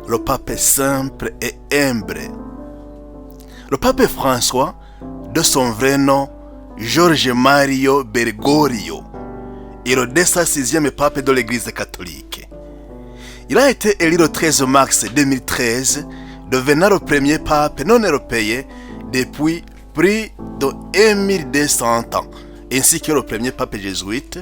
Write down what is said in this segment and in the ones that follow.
le pape simple et humble. Le pape François, de son vrai nom, Jorge Mario Bergoglio, est le 206e pape de l'Église catholique. Il a été élu le 13 mars 2013, devenant le premier pape non européen depuis plus de 1200 ans, ainsi que le premier pape jésuite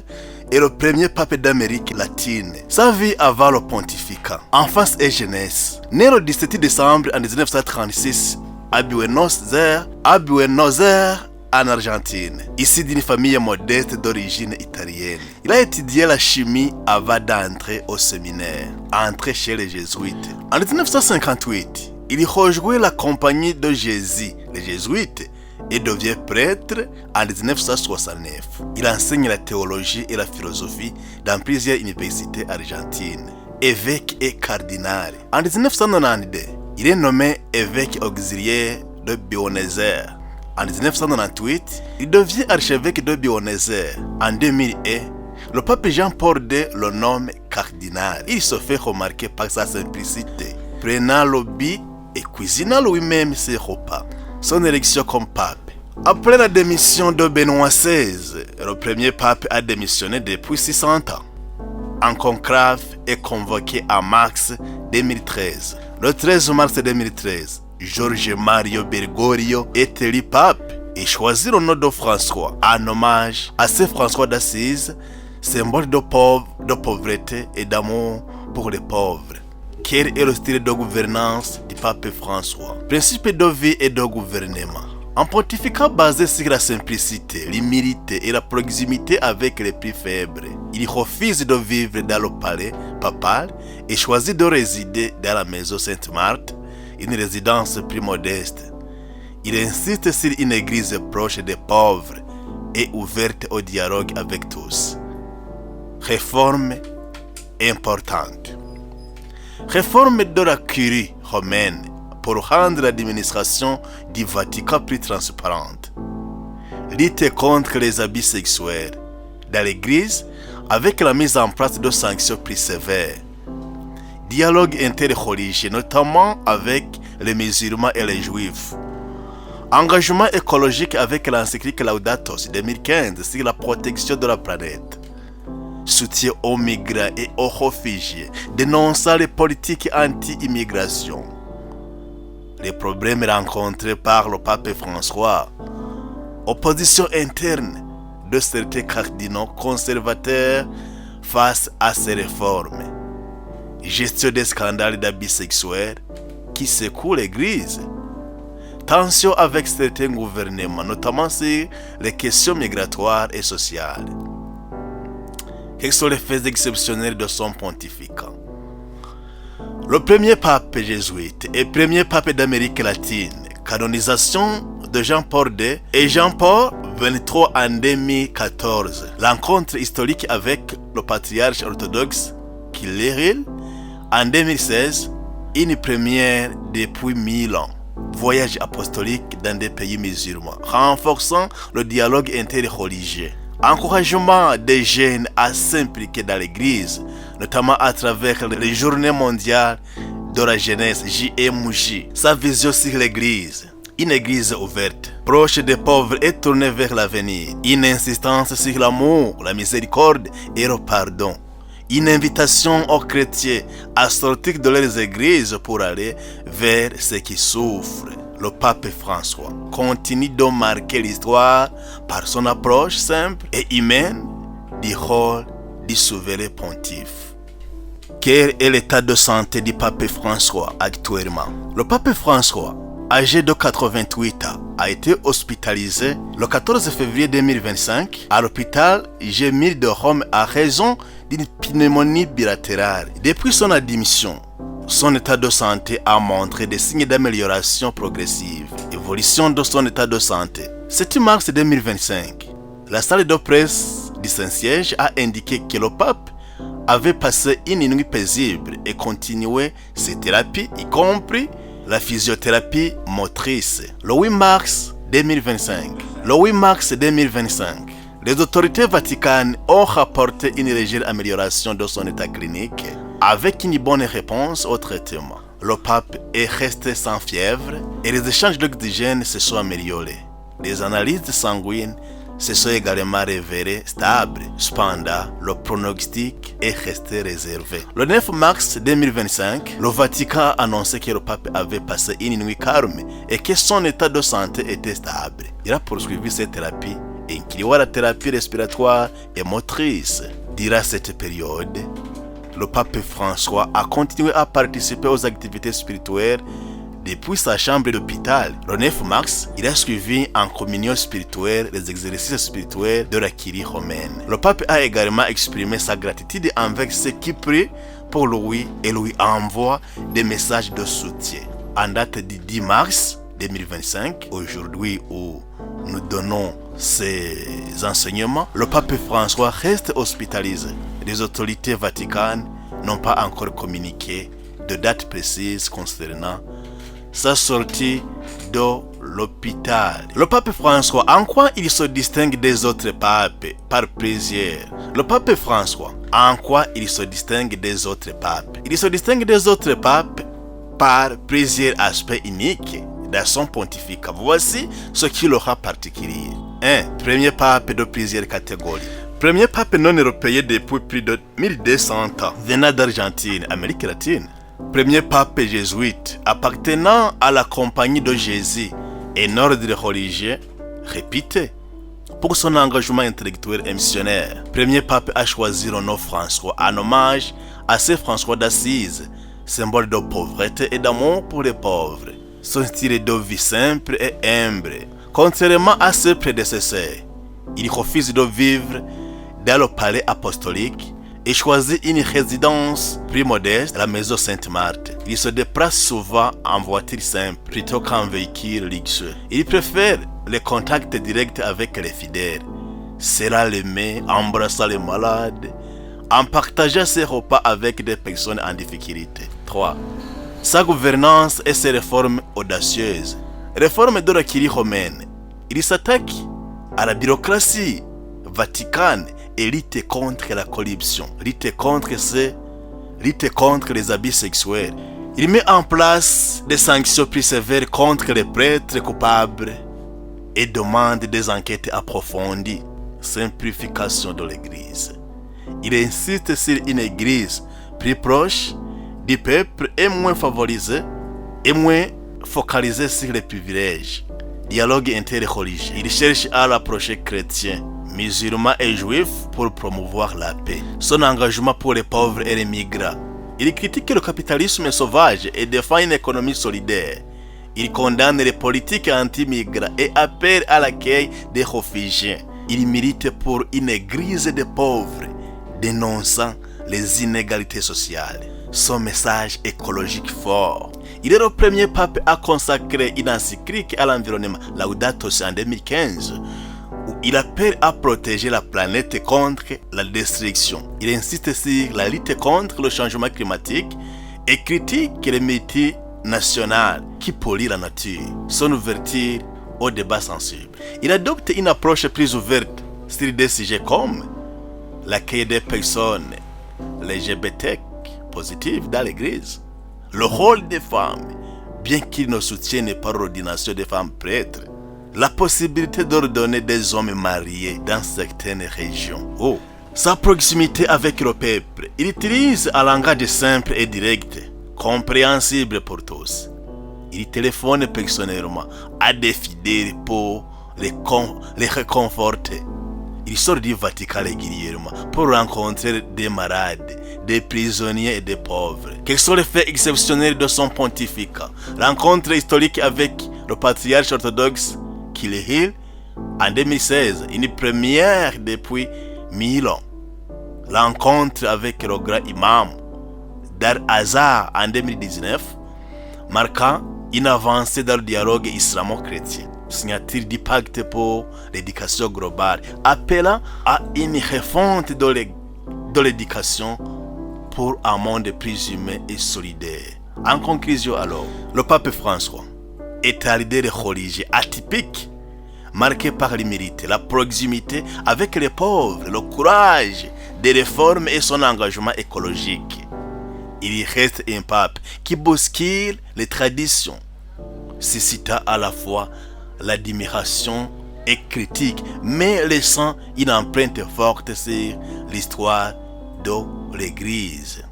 et le premier pape d'Amérique latine. Sa vie avant le pontificat, enfance et jeunesse. Né le 17 décembre 1936 à Buenos Aires, en Argentine, issu d'une famille modeste d'origine italienne. Il a étudié la chimie avant d'entrer au séminaire, entré chez les jésuites. En 1958, il rejoint la compagnie de Jésus, les jésuites, et devient prêtre en 1969. Il enseigne la théologie et la philosophie dans plusieurs universités argentines. Évêque et cardinal. En 1992, il est nommé évêque auxiliaire de Buenos Aires. En 1998, il devient archevêque de Buenos Aires. En 2001, le pape Jean-Paul II le nomme cardinal. Il se fait remarquer par sa simplicité, prenant le but et cuisinant lui-même ses repas. Son élection comme pape. Après la démission de Benoît XVI, le premier pape a démissionné depuis 600 ans. En conclave est convoqué en mars 2013. Le 13 mars 2013, Jorge Mario Bergoglio est élu pape et choisit le nom de François en hommage à Saint François d'Assise, symbole de pauvreté et d'amour pour les pauvres. Quel est le style de gouvernance du pape François? Principe de vie et de gouvernement. Un pontificat basé sur la simplicité, l'humilité et la proximité avec les plus faibles. Il refuse de vivre dans le palais papal et choisit de résider dans la maison Sainte-Marthe, une résidence plus modeste. Il insiste sur une église proche des pauvres et ouverte au dialogue avec tous. Réforme importante. Réforme de la curie romaine pour rendre l'administration du Vatican plus transparente. Lutte contre les abus sexuels dans l'Église avec la mise en place de sanctions plus sévères. Dialogue interreligieux, notamment avec les musulmans et les juifs. Engagement écologique avec l'encyclique Laudato Si 2015 sur la protection de la planète. Soutien aux migrants et aux réfugiés, dénonçant les politiques anti-immigration. Les problèmes rencontrés par le pape François. Opposition interne de certains cardinaux conservateurs face à ces réformes. Gestion des scandales d'abus sexuels qui secouent l'Église. Tension avec certains gouvernements, notamment sur les questions migratoires et sociales. Quels sont les faits exceptionnels de son pontificat? Le premier pape jésuite et premier pape d'Amérique latine, canonisation de Jean-Paul II et Jean-Paul XXIII en 2014. Rencontre historique avec le patriarche orthodoxe Kirill en 2016, une première depuis 1000 ans. Voyage apostolique dans des pays musulmans, renforçant le dialogue interreligieux. Encouragement des jeunes à s'impliquer dans l'Église, notamment à travers les journées mondiales de la jeunesse JMJ. Sa vision sur l'Église. Une Église ouverte, proche des pauvres et tournée vers l'avenir. Une insistance sur l'amour, la miséricorde et le pardon. Une invitation aux chrétiens à sortir de leurs églises pour aller vers ceux qui souffrent. Le pape François continue de marquer l'histoire par son approche simple et humaine du rôle du souverain pontife. Quel est l'état de santé du pape François actuellement? Le pape François, âgé de 88 ans, a été hospitalisé le 14 février 2025 à l'hôpital Gemelli de Rome à raison d'une pneumonie bilatérale. Depuis son admission, son état de santé a montré des signes d'amélioration progressive. Évolution de son état de santé. 7 mars 2025, la salle de presse du Saint-Siège a indiqué que le pape avait passé une nuit paisible et continué ses thérapies, y compris la physiothérapie motrice. Le 8 mars 2025, les autorités vaticanes ont rapporté une légère amélioration de son état clinique avec une bonne réponse au traitement. le pape est resté sans fièvre et les échanges d'oxygène se sont améliorés. Les analyses sanguines se sont également révélées stables. Cependant, le pronostic est resté réservé. Le 9 mars 2025, le Vatican a annoncé que le pape avait passé une nuit calme et que son état de santé était stable. Il a poursuivi cette thérapie, incluant la thérapie respiratoire et motrice. Durant cette période, le pape François a continué à participer aux activités spirituelles depuis sa chambre d'hôpital. Le 9 mars, il a suivi en communion spirituelle les exercices spirituels de la Curie romaine. Le pape a également exprimé sa gratitude envers ceux qui prient pour lui et lui envoie des messages de soutien. En date du 10 mars 2025, aujourd'hui où nous donnons ces enseignements, le pape François reste hospitalisé. Les autorités vaticanes n'ont pas encore communiqué de date précise concernant sa sortie de l'hôpital. Le pape François, en quoi il se distingue des autres papes? Par plusieurs. Le pape François, en quoi il se distingue des autres papes? Il se distingue des autres papes par plusieurs aspects uniques dans son pontificat. Voici ce qui le rend particulier. 1. Premier pape de plusieurs catégories. Premier pape non européen depuis plus de 1200 ans, venant d'Argentine, Amérique latine. Premier pape jésuite appartenant à la compagnie de Jésus, un ordre religieux réputé pour son engagement intellectuel et missionnaire. Premier pape a choisi le nom François en hommage à Saint François d'Assise, symbole de pauvreté et d'amour pour les pauvres. Son style de vie simple et humble. Contrairement à ses prédécesseurs, il refuse de vivre dans le palais apostolique et choisit une résidence plus modeste, la maison Sainte-Marthe. Il se déplace souvent en voiture simple plutôt qu'en véhicule luxueux. Il préfère les contacts directs avec les fidèles, serrant les mains, embrassant les malades, en partageant ses repas avec des personnes en difficulté. 3. Sa gouvernance et ses réformes audacieuses. Réforme de la Curie romaine. Il s'attaque à la bureaucratie vaticane et lutte contre la corruption, lutte contre les abus sexuels. Il met en place des sanctions plus sévères contre les prêtres coupables et demande des enquêtes approfondies. Simplification de l'Église. Il insiste sur une Église plus proche du peuple et moins favorisée et moins focalisée sur les privilèges. Dialogue interreligieux. Il cherche à rapprocher chrétiens, musulmans et juifs pour promouvoir la paix. Son engagement pour les pauvres et les migrants. Il critique le capitalisme sauvage et défend une économie solidaire. Il condamne les politiques anti-migrants et appelle à l'accueil des réfugiés. Il milite pour une église des pauvres, dénonçant les inégalités sociales. Son message écologique fort. Il est le premier pape à consacrer une encyclique à l'environnement, Laudato Si, en 2015, où il appelle à protéger la planète contre la destruction. Il insiste sur la lutte contre le changement climatique et critique les multinationales qui polluent la nature. Son ouverture au débat sensible. Il adopte une approche plus ouverte sur des sujets comme l'accueil des personnes LGBT positives dans l'Église, le rôle des femmes, bien qu'il ne soutienne pas l'ordination des femmes prêtres, la possibilité d'ordonner des hommes mariés dans certaines régions. Sa proximité avec le peuple. Il utilise un langage simple et direct, compréhensible pour tous. Il téléphone personnellement à des fidèles pour les réconforter. Il sort du Vatican régulièrement pour rencontrer des malades, des prisonniers et des pauvres. Quels sont les faits exceptionnels de son pontificat? Rencontre historique avec le patriarche orthodoxe Kirill en 2016, une première depuis 1000 ans. Rencontre avec le grand imam d'Al-Azhar en 2019, marquant une avancée dans le dialogue islamo-chrétien. Signature du pacte pour l'éducation globale, appelant à une refonte de l'éducation pour un monde plus humain et solidaire. En conclusion alors, le pape François est un leader religieux atypique, marqué par l'humilité, la proximité avec les pauvres, le courage des réformes et son engagement écologique. il reste un pape qui bouscule les traditions, suscita à la fois l'admiration et critique, mais laissant une empreinte forte sur l'histoire de l'Église.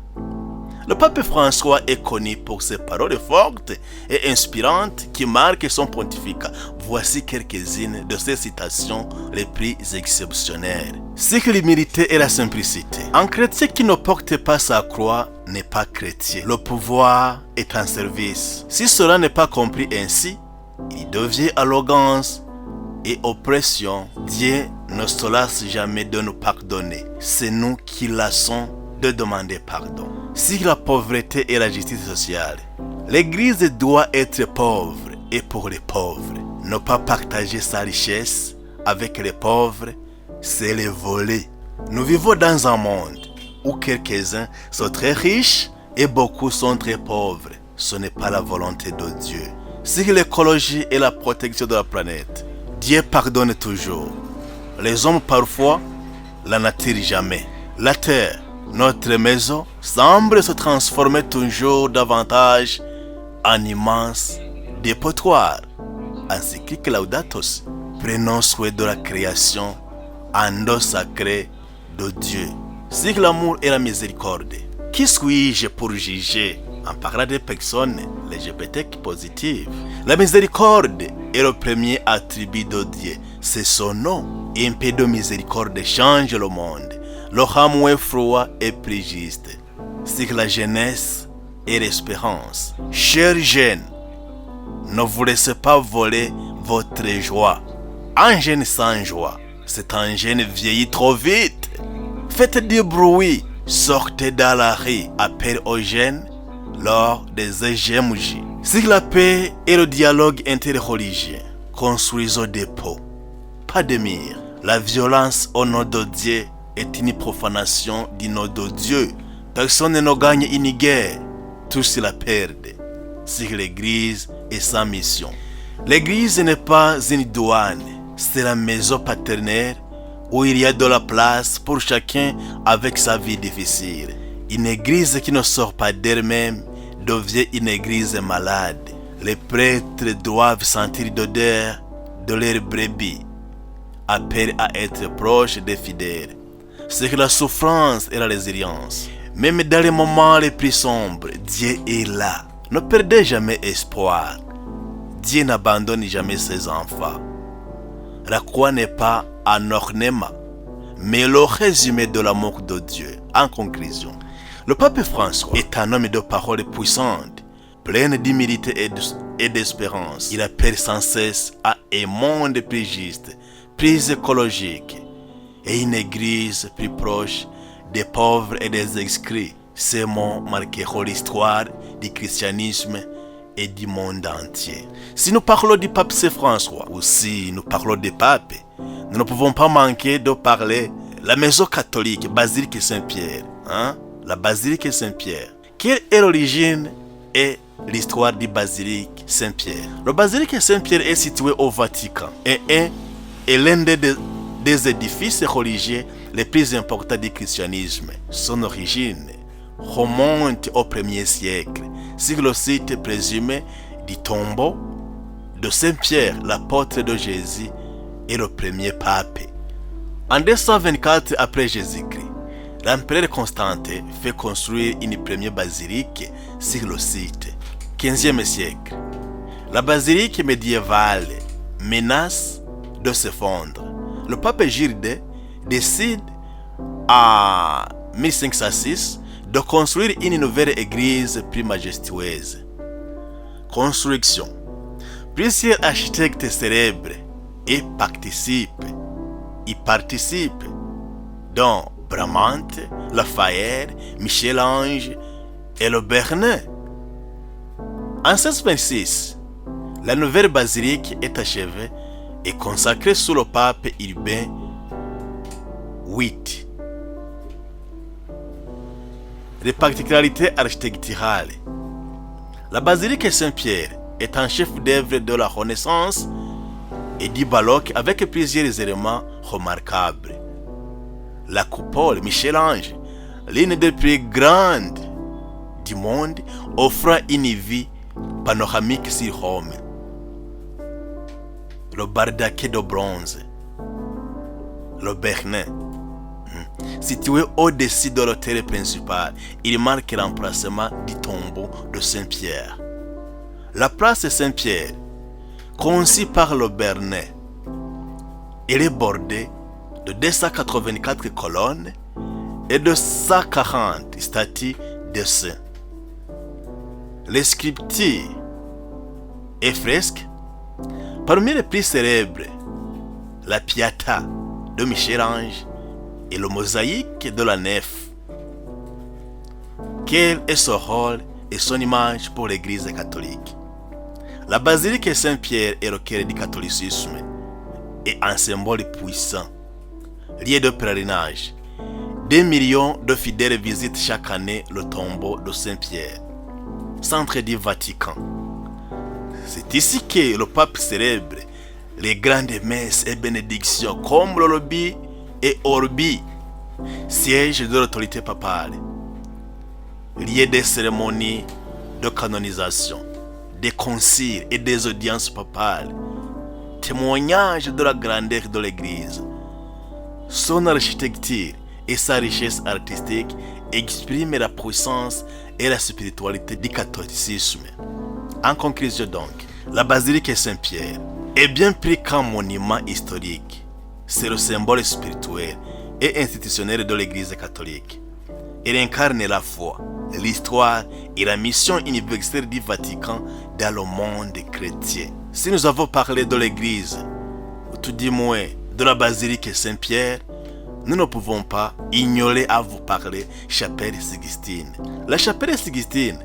Le pape François est connu pour ses paroles fortes et inspirantes qui marquent son pontificat. Voici quelques-unes de ses citations les plus exceptionnelles. C'est que l'humilité et la simplicité. Un chrétien qui ne porte pas sa croix n'est pas chrétien. Le pouvoir est un service. Si cela n'est pas compris ainsi, il devient arrogance et oppression. Dieu ne se lasse jamais de nous pardonner. C'est nous qui lassons de demander pardon. Si la pauvreté et la justice sociale, l'Église doit être pauvre et pour les pauvres. Ne pas partager sa richesse avec les pauvres, c'est les voler. Nous vivons dans un monde où quelques-uns sont très riches et beaucoup sont très pauvres. Ce n'est pas la volonté de Dieu. Si l'écologie et la protection de la planète, Dieu pardonne toujours. Les hommes parfois, la nature jamais. La terre, notre maison, semble se transformer toujours davantage en immense dépotoir. Ainsi que Laudato Si. Prenons soin de la création en don sacré de Dieu. C'est l'amour et la miséricorde. Qui suis-je pour juger en parlant des personnes LGBT positives? La miséricorde est le premier attribut de Dieu. C'est son nom. Un peu de miséricorde change le monde. Le moins froid est plus juste. C'est la jeunesse et l'espérance. Chers jeunes, ne vous laissez pas voler votre joie. Un jeune sans joie, c'est un jeune vieilli trop vite. Faites du bruit, sortez dans la rue, appelez aux jeunes lors des EGMJ. C'est la paix et le dialogue interreligieux. Construisons des ponts, pas de murs. La violence au nom de Dieu est une profanation du nom de Dieu. Personne ne gagne une guerre, tous la perdent. C'est l'Église et sa mission. L'Église n'est pas une douane, c'est la maison paternelle où il y a de la place pour chacun avec sa vie difficile. Une Église qui ne sort pas d'elle-même devient une Église malade. Les prêtres doivent sentir l'odeur de leur brebis, appellent à être proches des fidèles. C'est que la souffrance et la résilience. Même dans les moments les plus sombres, Dieu est là. Ne perdez jamais espoir. Dieu n'abandonne jamais ses enfants. La croix n'est pas un ornement, mais le résumé de l'amour de Dieu. En conclusion, le pape François est un homme de paroles puissantes, plein d'humilité et d'espérance. Il appelle sans cesse à un monde plus juste, plus écologique, et une église plus proche des pauvres et des exclus. Ces mots marqueront l'histoire du christianisme et du monde entier. Si nous parlons du pape Saint François, ou si nous parlons des papes, nous ne pouvons pas manquer de parler de la maison catholique, Basilique Saint-Pierre. La Basilique Saint-Pierre. Quelle est l'origine et l'histoire du Basilique Saint-Pierre? Le Basilique Saint-Pierre est situé au Vatican et est l'un des édifices religieux les plus importants du christianisme. Son origine remonte au 1er siècle sur le site présumé du tombeau de Saint-Pierre, l'apôtre de Jésus et le premier pape. En 224 après Jésus-Christ, l'empereur Constantin fait construire une première basilique sur le site. 15e siècle, la basilique médiévale menace de s'effondrer. Le pape Gilles décide en 1506 de construire une nouvelle église plus majestueuse. Construction. Plusieurs architectes célèbres y participent, dont Bramante, Lafayette, Michel-Ange et le Bernet. En 1626, la nouvelle basilique est achevée et consacrée sous le pape Urbain VIII. Les particularités architecturales. La basilique Saint-Pierre est un chef-d'œuvre de la Renaissance et du baroque avec plusieurs éléments remarquables. La coupole Michel-Ange, l'une des plus grandes du monde, offrant une vue panoramique sur Rome. Le Bardaquet de bronze, le Bernin, situé au-dessus de l'autel principal, il marque l'emplacement du tombeau de Saint-Pierre. La place Saint-Pierre, conçue par le Bernin, elle est bordée de 284 colonnes et de 140 statues de saints. Les sculptures et fresques, parmi les plus célèbres, la Pietà de Michel-Ange et le mosaïque de la nef. Quel est son rôle et son image pour l'Église catholique? La basilique Saint-Pierre est le cœur du catholicisme et un symbole puissant, lié de pèlerinage. Des millions de fidèles visitent chaque année le tombeau de Saint-Pierre, centre du Vatican. C'est ici que le pape célèbre les grandes messes et bénédictions comme le Lobby et Orbi, siège de l'autorité papale, lié des cérémonies de canonisation, des conciles et des audiences papales, témoignage de la grandeur de l'Église. Son architecture et sa richesse artistique expriment la puissance et la spiritualité du catholicisme. En conclusion donc, la basilique Saint-Pierre est bien plus qu'un monument historique. C'est le symbole spirituel et institutionnel de l'Église catholique. Elle incarne la foi, l'histoire et la mission universelle du Vatican dans le monde chrétien. Si nous avons parlé de l'Église, ou tout du moins de la basilique Saint-Pierre, nous ne pouvons pas ignorer à vous parler Chapelle Sixtine. La Chapelle Sixtine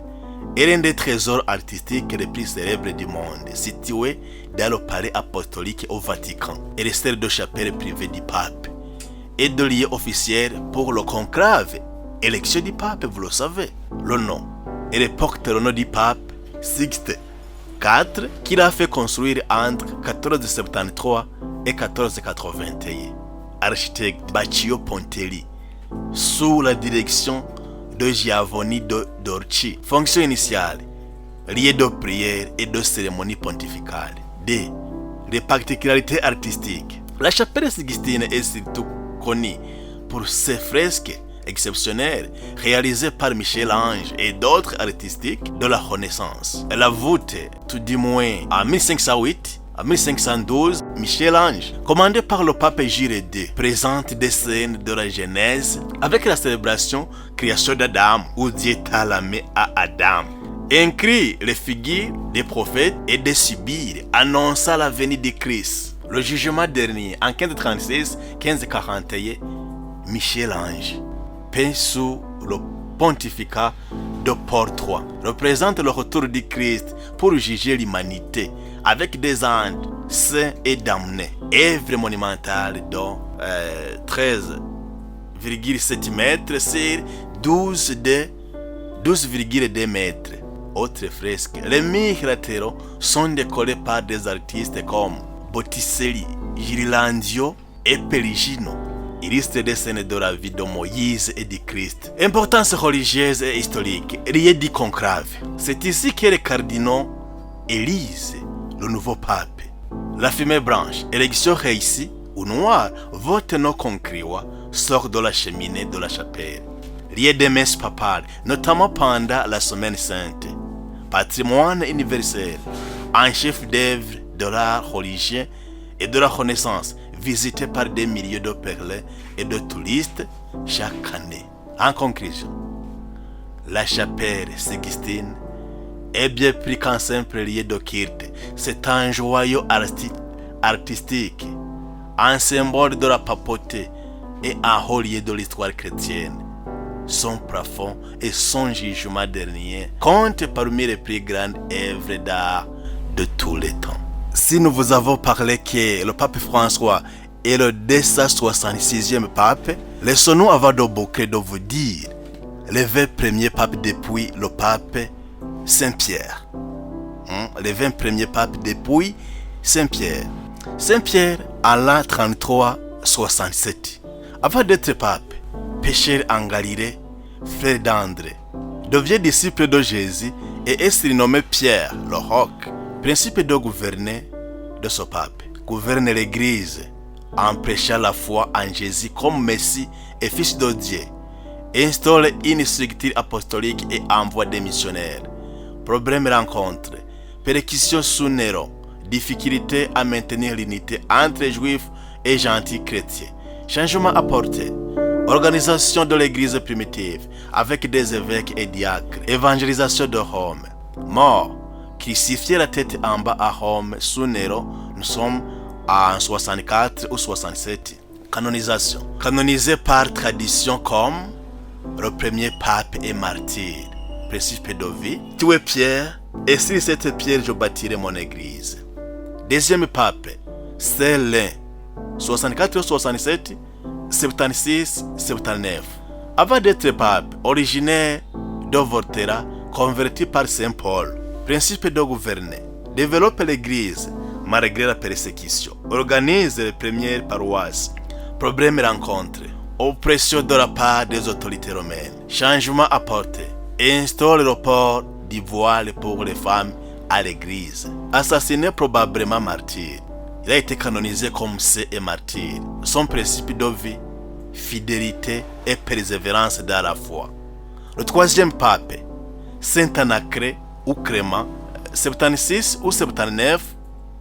est l'un des trésors artistiques les plus célèbres du monde, situé dans le palais apostolique au Vatican. Elle est celle de chapelle privée du pape et de lieu officiel pour le conclave. Élection du pape, vous le savez. Le nom. Elle porte le nom du pape Sixte IV, qu'il a fait construire entre 1473 et 1481. Architecte Baccio Pontelli, sous la direction de Giovanni de Dorci. Fonction initiale, lieu de prière et de cérémonie pontificale. D. Les particularités artistiques. La chapelle Sixtine est surtout connue pour ses fresques exceptionnelles réalisées par Michel-Ange et d'autres artistiques de la Renaissance. La voûte, tout du moins en 1508, en 1512, Michel-Ange, commandé par le pape Jules II, présente des scènes de la Genèse avec la célébration création d'Adam, où Dieu talamé à Adam. Incrit les figures des prophètes et des sibylles, annonçant la venue de Christ. Le jugement dernier, en 1536-1541, Michel-Ange, peint sous le pontificat de Paul III, représente le retour du Christ pour juger l'humanité avec des anges saints et damnés. Œuvre monumentale de 13,7 mètres sur 12,2 mètres. Autres fresques. Les murs latéraux sont décorés par des artistes comme Botticelli, Ghirlandaio et Perugino. Illustre des scènes de la vie de Moïse et du Christ. Importance religieuse et historique, liée du conclave. C'est ici que les cardinaux élisent le nouveau pape. La fumée blanche, élection réussie ou noire, vote non concluant, sort de la cheminée de la chapelle. Lieu des messes papales, notamment pendant la semaine sainte. Patrimoine universel, un chef d'œuvre de l'art religieux et de la Renaissance, visité par des milliers de pèlerins et de touristes chaque année. En conclusion, la chapelle Sixtine est bien plus qu'un simple lieu de culte. C'est un joyau artistique, un symbole de la papauté et un haut lieu de l'histoire chrétienne. Son plafond et son jugement dernier comptent parmi les plus grandes œuvres d'art de tous les temps. Si nous vous avons parlé que le pape François est le 266e pape, laissons-nous avoir de bouquet de vous dire les 20 premiers papes depuis le pape Saint-Pierre. Les 20 premiers papes depuis Saint-Pierre. Saint-Pierre en l'an 33-67. Avant d'être pape, pécheur en Galilée, frère d'André, devient disciple de Jésus et est surnommé Pierre, le roc. Principe de gouverner de ce pape. Gouverne l'Église en prêchant la foi en Jésus comme Messie et Fils de Dieu. Instaure une structure apostolique et envoie des missionnaires. Problème rencontre. Persécution sous Néron. Difficulté à maintenir l'unité entre juifs et gentils chrétiens. Changement apporté. Organisation de l'église primitive avec des évêques et diacres. Évangélisation de Rome. Mort. Crucifié la tête en bas à Rome sous Néron. Nous sommes en 64 ou 67. Canonisation. Canonisé par tradition comme le premier pape et martyr. Principe de vie. Tu es Pierre, et sur cette pierre je bâtirai mon église. Deuxième pape, c'est l'un. 64 ou 67, 76, 79. Avant d'être pape, originaire de Volterra, converti par Saint Paul. Principe de gouverner. Développe l'église malgré la persécution. Organise les premières paroisses. Problème rencontre. Oppression de la part des autorités romaines. Changement apporté. Instaure le port du voile pour les femmes à l'église. Assassiné probablement martyr. Il a été canonisé comme saint et martyr. Son principe de vie, fidélité et persévérance dans la foi. Le troisième pape, Saint Anacré ou Crément, 76 ou 79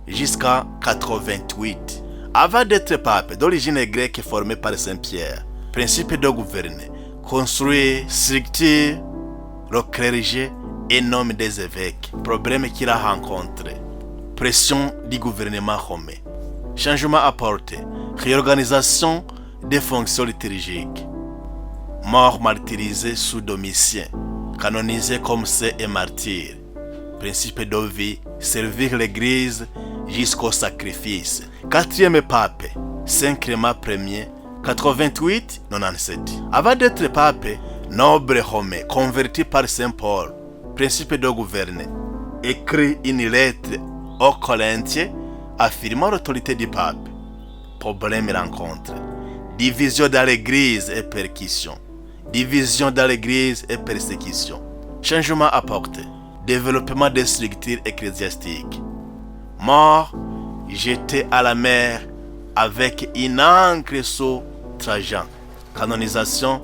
jusqu'à 88. Avant d'être pape, d'origine grecque formé par Saint Pierre. Principe de gouverner. Construire, structure, le clergé et nomme des évêques. Problème qu'il a rencontré. Pression du gouvernement romain. Changement apporté. Réorganisation des fonctions liturgiques. Mort martyrisé sous Domitien. Canonisé comme saint et martyr. Principe de vie. Servir l'église jusqu'au sacrifice. Quatrième pape. Saint Clément Ier. 88-97. Avant d'être pape, noble romain converti par Saint Paul, principe de gouverner, écrit une lettre aux Corinthiens affirmant l'autorité du pape. Problème rencontre. Division dans l'église et persécution. Division dans l'église et persécution. Changement apporté. Développement des structures ecclésiastiques. Mort, jeté à la mer avec une encre sous Trajan. Canonisation.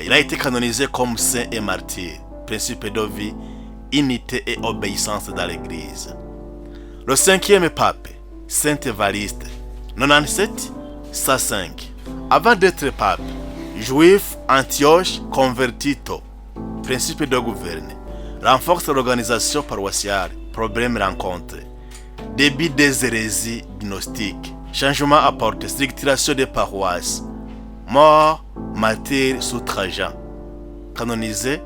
Il a été canonisé comme saint et martyr. Principe de vie, unité et obéissance dans l'église. Le cinquième pape, Saint Évariste, 97-105. Avant d'être pape, juif, Antioche, convertito. Principe de gouverner. Renforce l'organisation paroissiale. Problème rencontré. Début des hérésies gnostiques. Changement apporté. Structuration des paroisses. Mort, martyr sous Trajan. Canonisé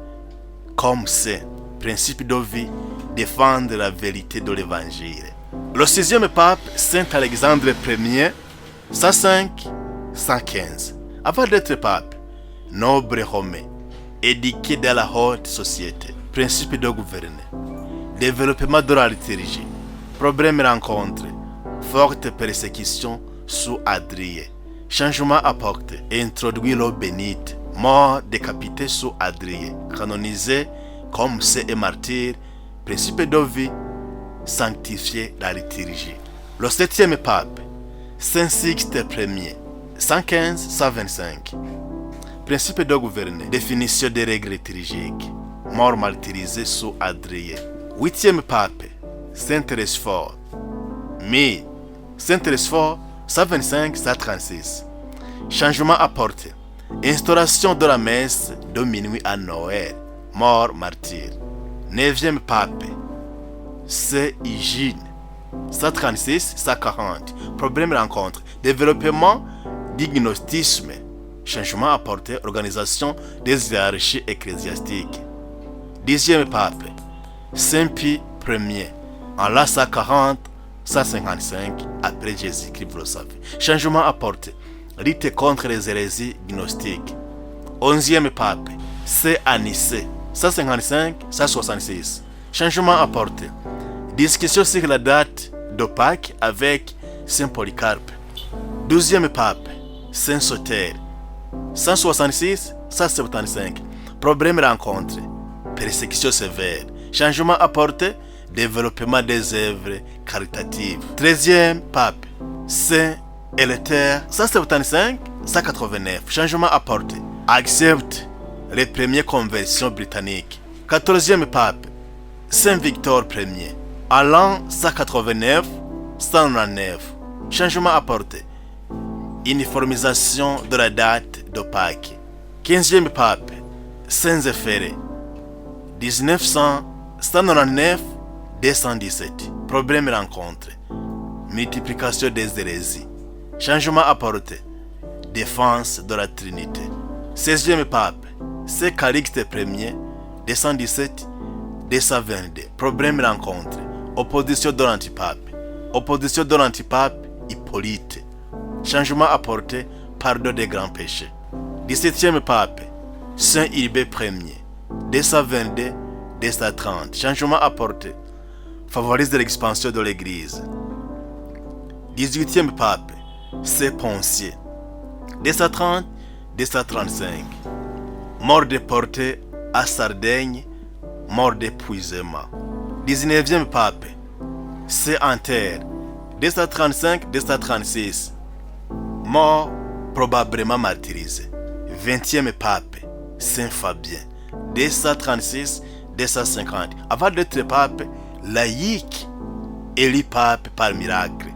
comme saint. Principe de vie. Défendre la vérité de l'évangile. Le sixième pape, Saint Alexandre Ier, 105-115. Avant d'être pape, noble romain, éduqué dans la haute société. Principe de gouverner. Développement de la liturgie. Problème rencontré. Forte persécution sous Adrien. Changement apporté. Introduit l'eau bénite. Mort décapité sous Adrien. Canonisé comme saint et martyr. Principe de vie. Sanctifié la liturgie. Le septième pape. Saint Sixte Ier. 115-125. Principe de gouverner. Définition des règles liturgiques. Mort martyrisé sous Adrien. Huitième pape. Saint Thérèse-Fort. Saint Thérèse-Fort, 125-136. Changement apporté. Instauration de la messe de minuit à Noël. Mort martyr. Neuvième pape. Saint Hygiène. 136-140. Problème rencontre. Développement du gnostisme. Changement apporté. Organisation des hiérarchies ecclésiastiques. Dixième pape. Saint Pie Ier. En l'an 140-155 après Jésus-Christ, vous le savez. Changement apporté. Lutte contre les hérésies gnostiques. Onzième pape. Saint Anicée. 155-166. Changement apporté. Discussion sur la date de Pâques avec Saint Polycarpe. Douzième pape. Saint Soter. 166-175. Problème rencontré. persécution sévère. Changement apporté, développement des œuvres caritatives. 13e pape, Saint Élétère, 175-189. Changement apporté, accepte les premières conversions britanniques. 14e pape, Saint Victor Ier, à l'an 189-199. Changement apporté, uniformisation de la date de Pâques. 15e pape, Saint Zéphiré, 1999-217. Problème rencontré, multiplication des hérésies. Changement apporté, défense de la Trinité. 16e pape, Saint Calixte Ier, 217-222. Problème rencontré, opposition de l'antipape. Opposition de l'antipape Hippolyte. Changement apporté, pardon des grands péchés. 17e pape, Saint Hilbert Ier, 222-230. Changement apporté, favorise l'expansion de l'Église. 18e pape, Saint Poncier, 230-235. Mort déporté à Sardaigne, mort d'épuisement. 19e pape, Saint Anter, 235-236. Mort probablement martyrisé. 20e pape, Saint Fabien, 236-250. Avant d'être pape, laïque, élu pape par miracle.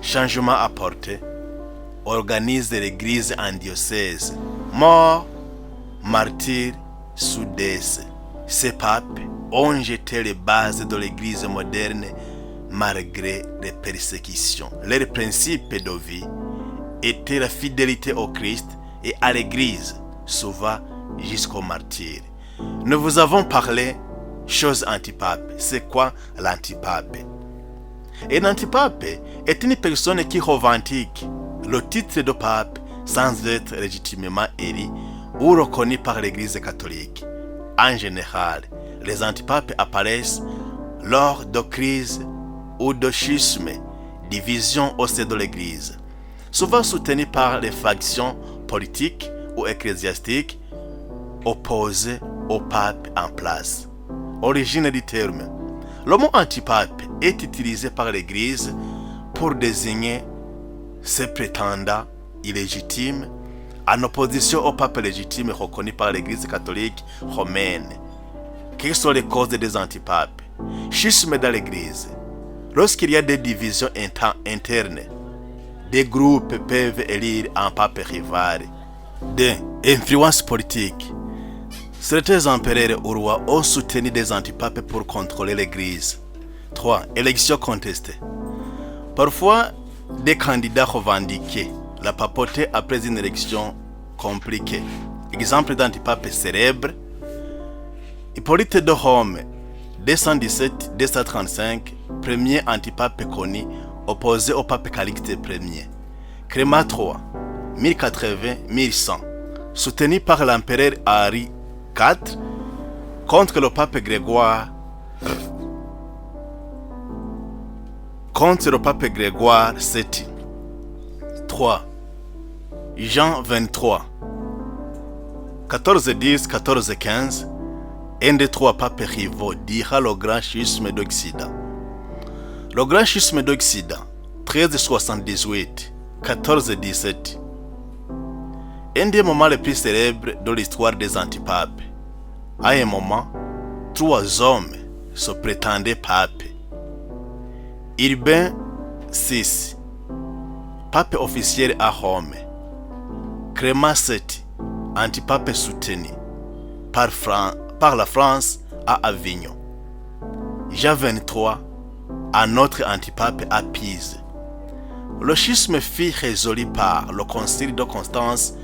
Changement apporté, organise l'église en diocèse. Mort, martyr, sous décès. Ces papes ont jeté les bases de l'église moderne malgré les persécutions. Leur principe de vie était la fidélité au Christ et à l'église, souvent jusqu'au martyr. Nous vous avons parlé chose antipape. C'est quoi l'antipape? Un antipape est une personne qui revendique le titre de pape sans être légitimement élu ou reconnu par l'Église catholique. En général, les antipapes apparaissent lors de crises ou de schismes, divisions au sein de l'Église, souvent soutenus par les factions politiques ou ecclésiastiques opposées au pape en place. Origine du terme. Le mot antipape est utilisé par l'Église pour désigner ces prétendants illégitimes en opposition au pape légitime reconnu par l'Église catholique romaine. Quelles sont les causes des antipapes? Schisme dans l'Église. Lorsqu'il y a des divisions internes, des groupes peuvent élire un pape rival. 2. Influence politique. Certains empereurs ou rois ont soutenu des antipapes pour contrôler l'Église. 3. Élections contestées. Parfois, des candidats revendiquaient la papauté après une élection compliquée. Exemple d'antipape célèbre, Hippolyte de Rome, 217-235, premier antipape connu, opposé au pape Calixte Ier. Clément III, 1080-1100, soutenu par l'empereur Henri IV contre le pape Grégoire VII. 3. Jean 23, 1410-1415, un des trois papes rivaux dira le grand schisme d'Occident. Le grand schisme d'Occident, 1378-1417, un des moments les plus célèbres de l'histoire des antipapes. À un moment, 3 hommes se prétendaient papes. Urbain VI, pape officiel à Rome. Clément VII, antipape soutenu par la France à Avignon. Jean 23, un autre antipape à Pise. Le schisme fut résolu par le concile de Constance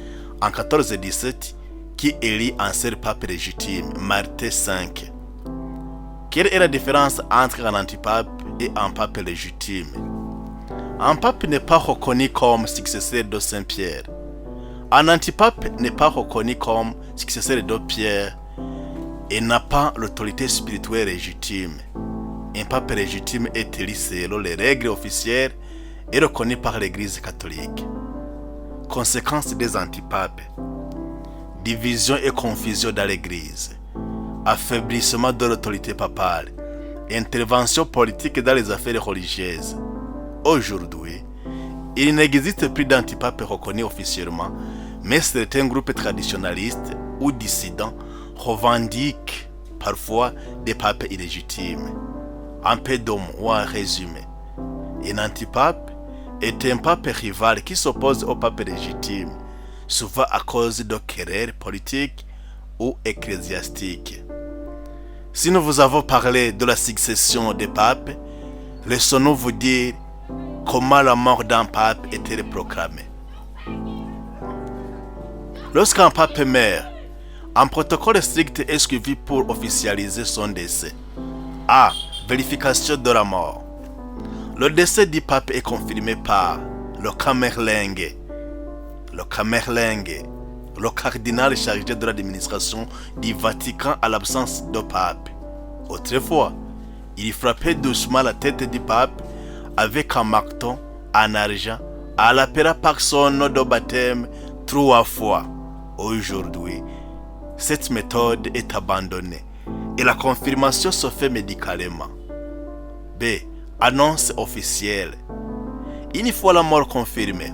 en 1417 qui élit un seul pape légitime, Martin V. Quelle est la différence entre un antipape et un pape légitime? Un pape n'est pas reconnu comme successeur de Saint-Pierre. Un antipape n'est pas reconnu comme successeur de Pierre et n'a pas l'autorité spirituelle légitime. Un pape légitime est élu selon les règles officielles et reconnu par l'Église catholique. Conséquences des antipapes. Division et confusion dans l'Église. affaiblissement de l'autorité papale, intervention politique dans les affaires religieuses. Aujourd'hui, il n'existe plus d'antipape reconnu officiellement, mais certains groupes traditionnalistes ou dissidents revendiquent parfois des papes illégitimes. Un peu d'homme ou un résumé. Un antipape est un pape rival qui s'oppose au pape légitime, souvent à cause de querelles politiques ou ecclésiastiques. Si nous vous avons parlé de la succession des papes, laissons-nous vous dire comment la mort d'un pape était proclamée. Lorsqu'un pape meurt, un protocole strict est suivi pour officialiser son décès. A. Vérification de la mort. Le décès du pape est confirmé par le Camerlengue. Le Camerlengue, le cardinal chargé de l'administration du Vatican à l'absence de pape. Autrefois, il frappait doucement la tête du pape avec un marteau en argent à l'appeler par son nom de baptême 3 fois. Aujourd'hui, cette méthode est abandonnée et la confirmation se fait médicalement. B. Annonce officielle. Une fois la mort confirmée,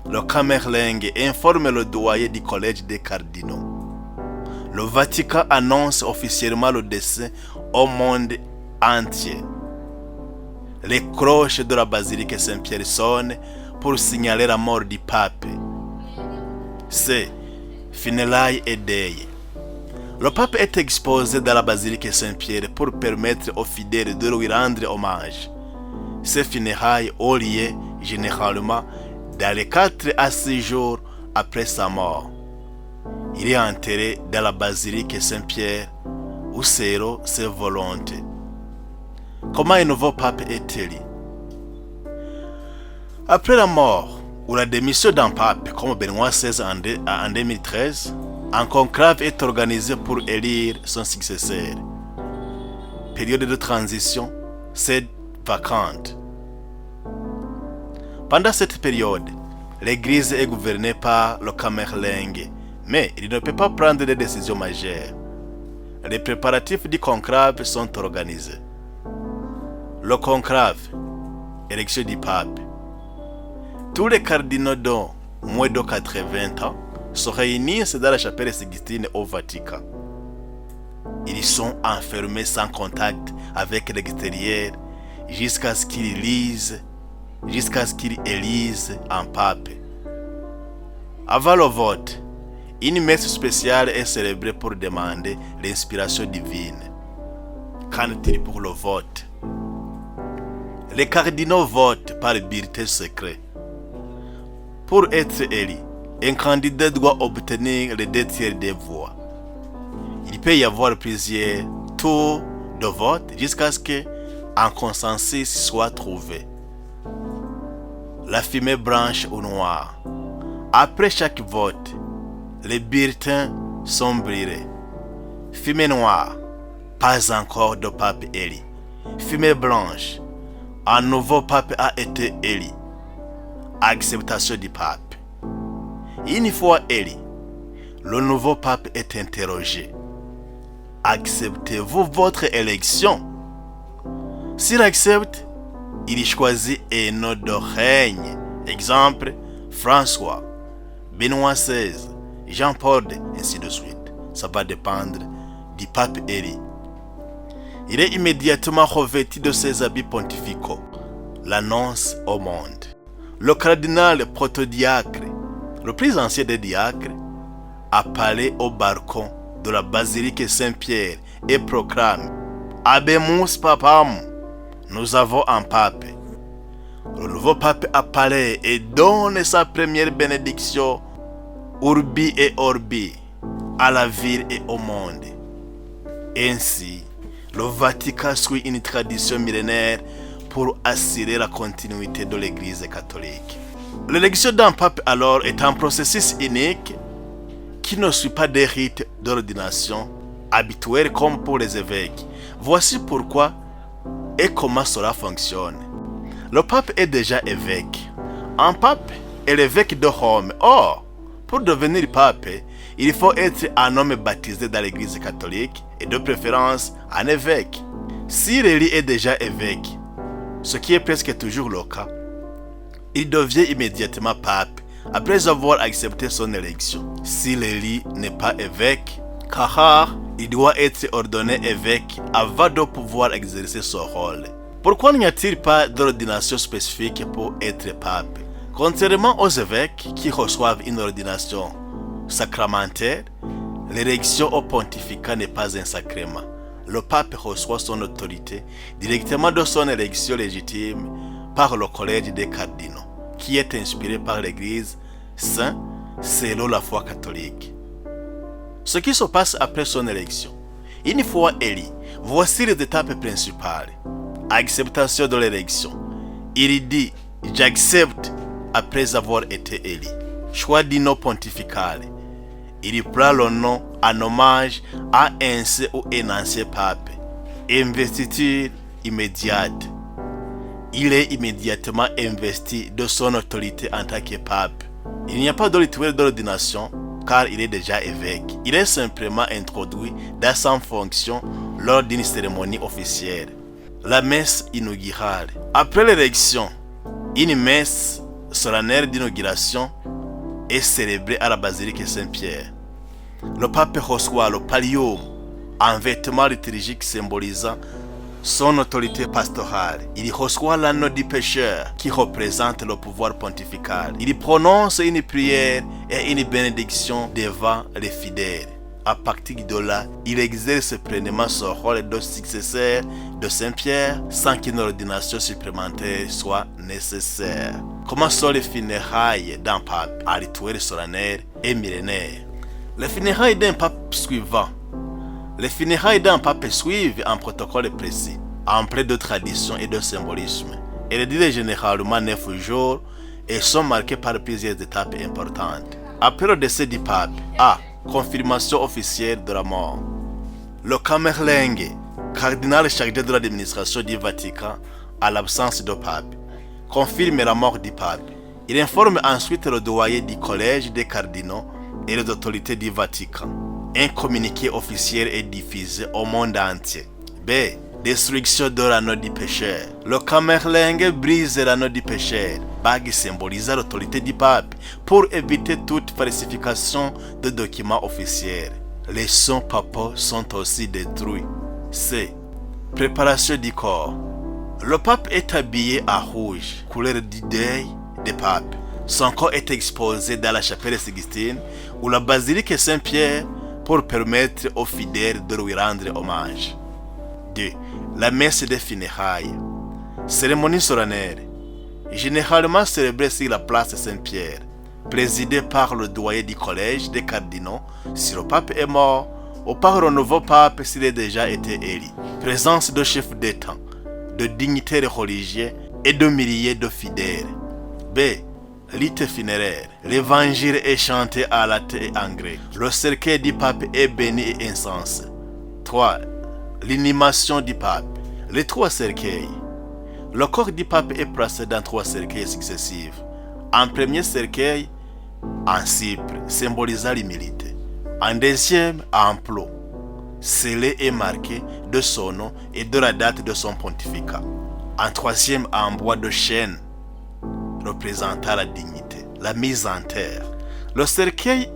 le Camerlengue informe le doyen du collège des cardinaux. Le Vatican annonce officiellement le décès au monde entier. Les cloches de la basilique Saint-Pierre sonnent pour signaler la mort du pape. C. Funérailles et deuil. Le pape est exposé dans la basilique Saint-Pierre pour permettre aux fidèles de lui rendre hommage. Ces funérailles ont lieu généralement dans les 4 à 6 jours après sa mort. Il est enterré dans la basilique Saint-Pierre où seront ses volontés. Comment un nouveau pape est élu? Après la mort ou la démission d'un pape comme Benoît XVI en 2013, un conclave est organisé pour élire son successeur. Période de transition, c'est vacante. Pendant cette période, l'Église est gouvernée par le Camerlengue, mais il ne peut pas prendre des décisions majeures. Les préparatifs du conclave sont organisés. Le conclave, élection du pape. Tous les cardinaux de moins de 80 ans se réunissent dans la chapelle Sixtine au Vatican. Ils sont enfermés sans contact avec l'extérieur jusqu'à ce qu'ils élisent un pape. Avant le vote, une messe spéciale est célébrée pour demander l'inspiration divine. Qu'en est-il pour le vote? Les cardinaux votent par bulletin secret. Pour être élu, un candidat doit obtenir les 2/3 des voix. Il peut y avoir plusieurs tours de vote jusqu'à ce qu'un consensus soit trouvé. La fumée blanche ou noire. Après chaque vote, les bulletins sont brûlés. Fumée noire, pas encore de pape élu. Fumée blanche, un nouveau pape a été élu. Acceptation du pape. Une fois élu, le nouveau pape est interrogé. Acceptez-vous votre élection? S'il accepte, il choisit un nom de règne. Exemple, François, Benoît XVI, Jean-Paul, ainsi de suite. Ça va dépendre du pape élu. Il est immédiatement revêtu de ses habits pontificaux. L'annonce au monde. Le cardinal protodiacre, le plus ancien des diacres, apparaît au balcon de la basilique Saint-Pierre et proclame « Habemus Papam », nous avons un pape. Le nouveau pape apparaît et donne sa première bénédiction Urbi et Orbi à la ville et au monde. Ainsi, le Vatican suit une tradition millénaire pour assurer la continuité de l'Église catholique. L'élection d'un pape alors est un processus unique qui ne suit pas des rites d'ordination habituels comme pour les évêques. Voici pourquoi et comment cela fonctionne. Le pape est déjà évêque. Un pape est l'évêque de Rome. Or, pour devenir pape, il faut être un homme baptisé dans l'église catholique et de préférence un évêque. Si l'élu est déjà évêque, ce qui est presque toujours le cas, il devient immédiatement pape après avoir accepté son élection. Si l'élu n'est pas évêque, car il doit être ordonné évêque avant de pouvoir exercer son rôle. Pourquoi n'y a-t-il pas d'ordination spécifique pour être pape? Contrairement aux évêques qui reçoivent une ordination sacramentaire, l'élection au pontificat n'est pas un sacrement. Le pape reçoit son autorité directement de son élection légitime par le collège des cardinaux, qui est inspiré par l'Église saint selon la foi catholique. Ce qui se passe après son élection. Une fois élu, voici les étapes principales. Acceptation de l'élection. Il dit « J'accepte » après avoir été élu. Choix du nom pontifical. Il prend le nom en hommage à un ou un ancien pape. Investiture immédiate. Il est immédiatement investi de son autorité en tant que pape. Il n'y a pas de rituel d'ordination car il est déjà évêque. Il est simplement introduit dans sa fonction lors d'une cérémonie officielle. La messe inaugurale. Après l'élection, une messe solennelle d'inauguration est célébrée à la basilique Saint-Pierre. Le pape reçoit le pallium, un vêtement liturgique symbolisant son autorité pastorale. Il reçoit l'anneau du pécheur qui représente le pouvoir pontifical. Il prononce une prière et une bénédiction devant les fidèles. À partir de là, il exerce pleinement son rôle de successeur de Saint-Pierre sans qu'une ordination supplémentaire soit nécessaire. Comment sont les funérailles d'un pape? Un rituel solennel et millénaire. Les funérailles d'un pape suivant. Les funérailles d'un pape suivent un protocole précis, empreint de tradition et de symbolisme. Elles durent généralement 9 jours et sont marquées par plusieurs étapes importantes. Après le décès du pape, A. Confirmation officielle de la mort. Le Camerlengue, cardinal chargé de l'administration du Vatican à l'absence de pape, confirme la mort du pape. Il informe ensuite le doyen du collège des cardinaux et les autorités du Vatican. Un communiqué officiel est diffusé au monde entier. B. Destruction de l'anneau du pécheur. Le Camerlengue brise l'anneau du pécheur, bague symbolisant l'autorité du pape, pour éviter toute falsification de documents officiels. Les sons papaux sont aussi détruits. C. Préparation du corps. Le pape est habillé en rouge, couleur du deuil des papes. Son corps est exposé dans la chapelle Sixtine ou la basilique Saint-Pierre pour permettre aux fidèles de lui rendre hommage. 2. La messe des funérailles. Cérémonie solennelle. Généralement célébrée sur la place Saint-Pierre, présidée par le doyen du collège des cardinaux si le pape est mort ou par le nouveau pape s'il a déjà été élu. Présence de chefs d'État, de dignitaires religieux et de milliers de fidèles. B. Rite funéraire. L'évangile est chanté en latin et en grec. Le cercueil du pape est béni et encensé. 3. L'inhumation du pape. Les 3 cercueils. Le corps du pape est placé dans 3 cercueils successifs. En premier cercueil, en cypre, symbolisant l'humilité. En deuxième, en plomb, scellé et marqué de son nom et de la date de son pontificat. En troisième, en bois de chêne, représentant la dignité, la mise en terre. Le cercueil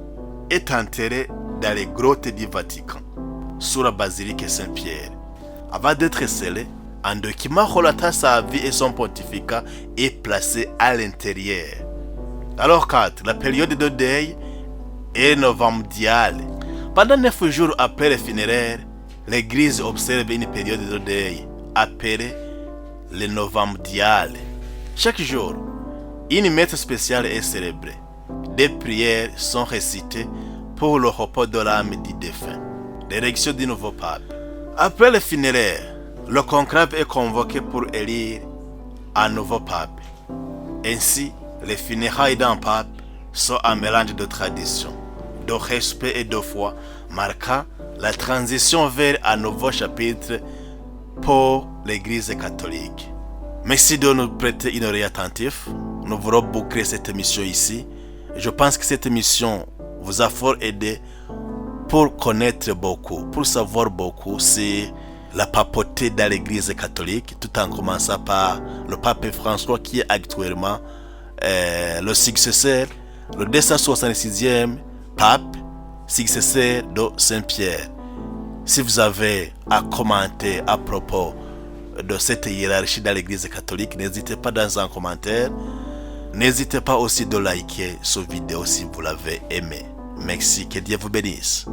est enterré dans les grottes du Vatican, sous la basilique Saint-Pierre. Avant d'être scellé, un document relatant sa vie et son pontificat est placé à l'intérieur. Alors 4. La période de deuil est novembriale. Pendant 9 jours après les funérailles, l'Église observe une période de deuil appelée le novembriale. Chaque jour, une messe spéciale est célébrée. Des prières sont récitées pour le repos de l'âme du défunt. L'élection du nouveau pape. Après les funérailles, le conclave est convoqué pour élire un nouveau pape. Ainsi, les funérailles d'un pape sont un mélange de tradition, de respect et de foi, marquant la transition vers un nouveau chapitre pour l'Église catholique. Merci de nous prêter une oreille attentive. Nous voulons boucler cette émission ici. Je pense que cette émission vous a fort aidé pour connaître beaucoup, pour savoir beaucoup sur la papauté dans l'Église catholique, tout en commençant par le pape François qui est actuellement le successeur, le 266e pape, successeur de Saint-Pierre. Si vous avez à commenter à propos de cette hiérarchie dans l'Église catholique, n'hésitez pas dans un commentaire. N'hésitez pas aussi de liker cette vidéo si vous l'avez aimé. Merci, que Dieu vous bénisse.